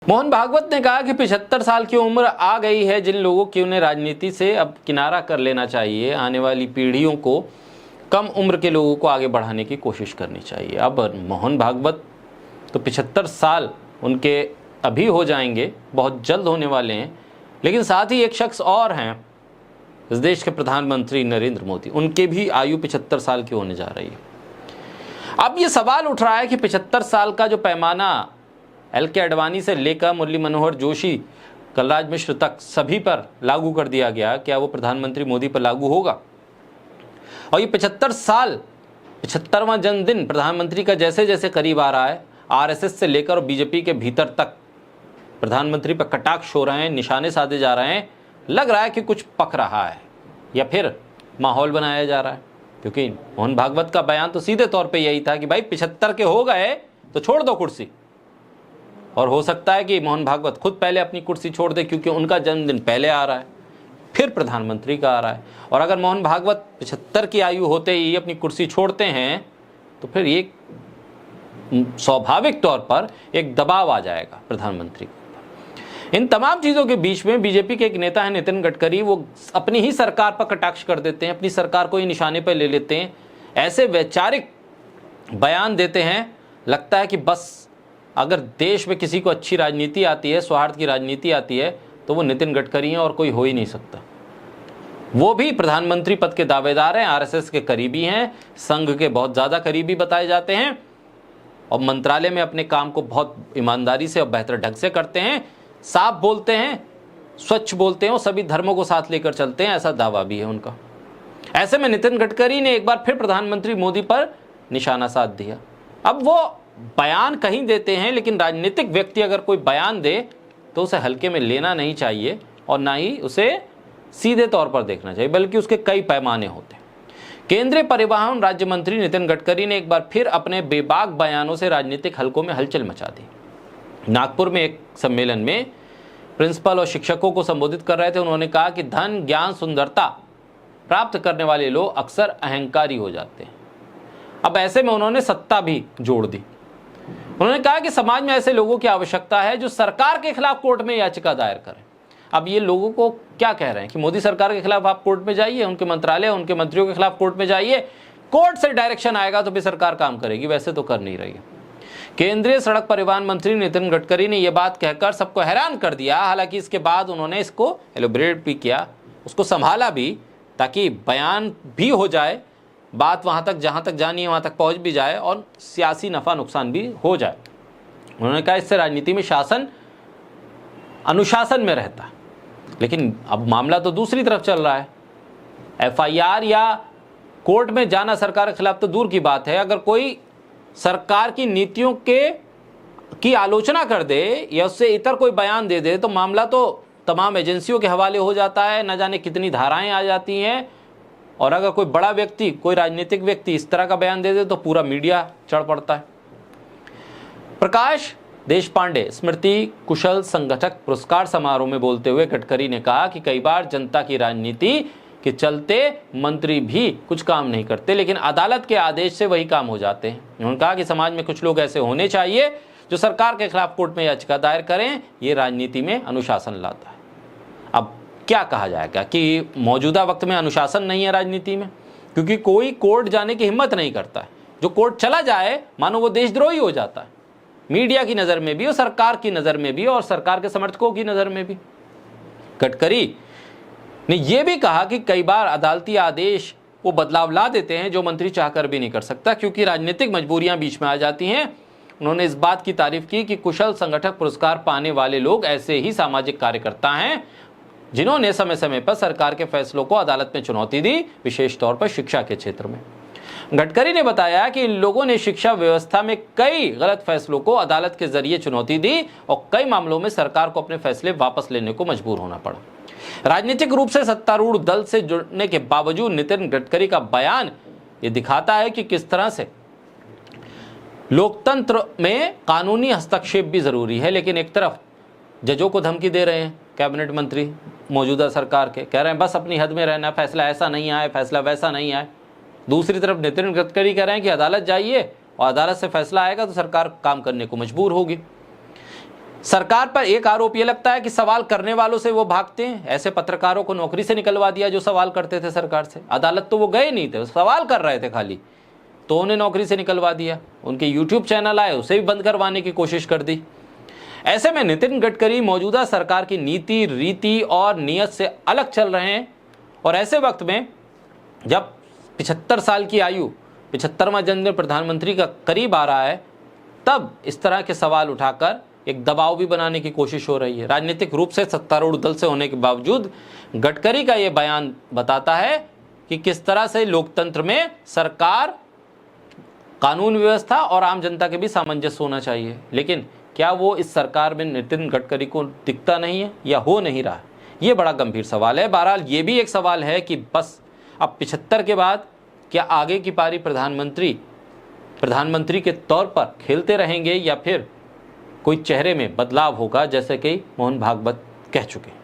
मोहन भागवत ने कहा कि 75 साल की उम्र आ गई है जिन लोगों की, उन्हें राजनीति से अब किनारा कर लेना चाहिए। आने वाली पीढ़ियों को, कम उम्र के लोगों को आगे बढ़ाने की कोशिश करनी चाहिए। अब मोहन भागवत तो 75 साल उनके अभी हो जाएंगे, बहुत जल्द होने वाले हैं, लेकिन साथ ही एक शख्स और हैं इस देश के प्रधानमंत्री नरेंद्र मोदी, उनके भी आयु 75 साल की होने जा रही है। अब ये सवाल उठ रहा है कि 75 साल का जो पैमाना एल.के. आडवाणी से लेकर मुरली मनोहर जोशी, कलराज मिश्र तक सभी पर लागू कर दिया गया, क्या वो प्रधानमंत्री मोदी पर लागू होगा? और ये 75 साल, 75वां जन्मदिन प्रधानमंत्री का जैसे जैसे करीब आ रहा है, आरएसएस से लेकर और बीजेपी के भीतर तक प्रधानमंत्री पर कटाक्ष हो रहे हैं, निशाने साधे जा रहे हैं। लग रहा है कि कुछ पक रहा है या फिर माहौल बनाया जा रहा है, क्योंकि मोहन भागवत का बयान तो सीधे तौर पे यही था कि भाई 75 के हो गए तो छोड़ दो कुर्सी। और हो सकता है कि मोहन भागवत खुद पहले अपनी कुर्सी छोड़ दे, क्योंकि उनका जन्मदिन पहले आ रहा है, फिर प्रधानमंत्री का आ रहा है। और अगर मोहन भागवत 75 की आयु होते ही अपनी कुर्सी छोड़ते हैं तो फिर एक स्वाभाविक तौर पर एक दबाव आ जाएगा प्रधानमंत्री के ऊपर। इन तमाम चीज़ों के बीच में बीजेपी के एक नेता है नितिन गडकरी, वो अपनी ही सरकार पर कटाक्ष कर देते हैं, अपनी सरकार को ही निशाने पर ले लेते हैं, ऐसे वैचारिक बयान देते हैं, लगता है कि बस अगर देश में किसी को अच्छी राजनीति आती है, सौहार्द की राजनीति आती है, तो वो नितिन गडकरी हैं और कोई हो ही नहीं सकता। वो भी प्रधानमंत्री पद के दावेदार हैं, आरएसएस के करीबी हैं, संघ के बहुत ज़्यादा करीबी बताए जाते हैं और मंत्रालय में अपने काम को बहुत ईमानदारी से और बेहतर ढंग से करते हैं, साफ बोलते हैं, स्वच्छ बोलते हैं और सभी धर्मों को साथ लेकर चलते हैं, ऐसा दावा भी है उनका। ऐसे में नितिन गडकरी ने एक बार फिर प्रधानमंत्री मोदी पर निशाना साध दिया। अब वो बयान कहीं देते हैं, लेकिन राजनीतिक व्यक्ति अगर कोई बयान दे तो उसे हल्के में लेना नहीं चाहिए और ना ही उसे सीधे तौर पर देखना चाहिए, बल्कि उसके कई पैमाने होते हैं। केंद्रीय परिवहन राज्य मंत्री नितिन गडकरी ने एक बार फिर अपने बेबाक बयानों से राजनीतिक हलकों में हलचल मचा दी। नागपुर में एक सम्मेलन में प्रिंसिपल और शिक्षकों को संबोधित कर रहे थे। उन्होंने कहा कि धन, ज्ञान, सुंदरता प्राप्त करने वाले लोग अक्सर अहंकारी हो जाते हैं। अब ऐसे में उन्होंने सत्ता भी जोड़ दी। उन्होंने कहा कि समाज में ऐसे लोगों की आवश्यकता है जो सरकार के खिलाफ कोर्ट में याचिका दायर करें। अब ये लोगों को क्या कह रहे हैं कि मोदी सरकार के खिलाफ आप कोर्ट में जाइए, उनके मंत्रालय, उनके मंत्रियों के खिलाफ कोर्ट में जाइए, कोर्ट से डायरेक्शन आएगा तो भी सरकार काम करेगी। वैसे तो कर नहीं रही है। केंद्रीय सड़क परिवहन मंत्री नितिन गडकरी ने यह बात कहकर सबको हैरान कर दिया। हालांकि इसके बाद उन्होंने इसको एलोबरेट भी किया, उसको संभाला भी, ताकि बयान भी हो जाए, बात वहाँ तक जहाँ तक जानी है वहाँ तक पहुँच भी जाए और सियासी नफ़ा नुकसान भी हो जाए। उन्होंने कहा इससे राजनीति में शासन अनुशासन में रहता है। लेकिन अब मामला तो दूसरी तरफ चल रहा है। एफआईआर या कोर्ट में जाना सरकार के खिलाफ तो दूर की बात है, अगर कोई सरकार की नीतियों की आलोचना कर दे या उससे इतर कोई बयान दे दे तो मामला तो तमाम एजेंसियों के हवाले हो जाता है, न जाने कितनी धाराएं आ जाती हैं। और अगर कोई बड़ा व्यक्ति, कोई राजनीतिक व्यक्ति इस तरह का बयान दे दे तो पूरा मीडिया चढ़ पड़ता है। प्रकाश देशपांडे स्मृति कुशल संगठक पुरस्कार समारोह में बोलते हुए गडकरी ने कहा कि कई बार जनता की राजनीति के चलते मंत्री भी कुछ काम नहीं करते, लेकिन अदालत के आदेश से वही काम हो जाते हैं। उन्होंने कहा कि समाज में कुछ लोग ऐसे होने चाहिए जो सरकार के खिलाफ कोर्ट में याचिका दायर करें। ये राजनीति में अनुशासन लाता है। अब क्या कहा जाएगा कि मौजूदा वक्त में अनुशासन नहीं है राजनीति में, क्योंकि कोई कोर्ट जाने की हिम्मत नहीं करता है। जो कोर्ट चला जाए मानो वो देशद्रोही हो जाता है, मीडिया की नज़र में भी और सरकार की नज़र में भी और सरकार के समर्थकों की नज़र में भी। गडकरी ने यह भी कहा कि कई बार अदालती आदेश वो बदलाव ला देते हैं जो मंत्री चाहकर भी नहीं कर सकता, क्योंकि राजनीतिक मजबूरियां बीच में आ जाती हैं। उन्होंने इस बात की तारीफ की कि कुशल संगठक पुरस्कार पाने वाले लोग ऐसे ही सामाजिक कार्यकर्ता हैं जिन्होंने समय समय पर सरकार के फैसलों को अदालत में चुनौती दी, विशेष तौर पर शिक्षा के क्षेत्र में। गडकरी ने बताया कि इन लोगों ने शिक्षा व्यवस्था में कई गलत फैसलों को अदालत के जरिए चुनौती दी और कई मामलों में सरकार को अपने फैसले वापस लेने को मजबूर होना पड़ा। राजनीतिक रूप से सत्तारूढ़ दल से जुड़ने के बावजूद नितिन गडकरी का बयान ये दिखाता है कि किस तरह से लोकतंत्र में कानूनी हस्तक्षेप भी जरूरी है। लेकिन एक तरफ जजों को धमकी दे रहे हैं कैबिनेट मंत्री मौजूदा सरकार के, कह रहे हैं बस अपनी हद में रहना, फैसला ऐसा नहीं आए, फैसला वैसा नहीं आए। दूसरी तरफ नितिन गडकरी कह रहे हैं कि अदालत जाइए और अदालत से फैसला आएगा तो सरकार काम करने को मजबूर होगी। सरकार पर एक आरोप यह लगता है कि सवाल करने वालों से वो भागते हैं। ऐसे पत्रकारों को नौकरी से निकलवा दिया जो सवाल करते थे सरकार से। अदालत तो वो गए नहीं थे, सवाल कर रहे थे खाली, तो उन्हें नौकरी से निकलवा दिया। उनके यूट्यूब चैनल आए, उसे भी बंद करवाने की कोशिश कर दी। ऐसे में नितिन गडकरी मौजूदा सरकार की नीति, रीति और नीयत से अलग चल रहे हैं। और ऐसे वक्त में जब 75 साल की आयु, 75वां जन्मदिन प्रधानमंत्री का करीब आ रहा है, तब इस तरह के सवाल उठाकर एक दबाव भी बनाने की कोशिश हो रही है। राजनीतिक रूप से सत्तारूढ़ दल से होने के बावजूद गडकरी का यह बयान बताता है कि किस तरह से लोकतंत्र में सरकार, कानून व्यवस्था और आम जनता के भी सामंजस्य होना चाहिए। लेकिन क्या वो इस सरकार में नितिन गडकरी को दिखता नहीं है या हो नहीं रहा? ये बड़ा गंभीर सवाल है। बहरहाल ये भी एक सवाल है कि बस अब 75 के बाद क्या आगे की पारी प्रधानमंत्री के तौर पर खेलते रहेंगे या फिर कोई चेहरे में बदलाव होगा, जैसे कि मोहन भागवत कह चुके हैं।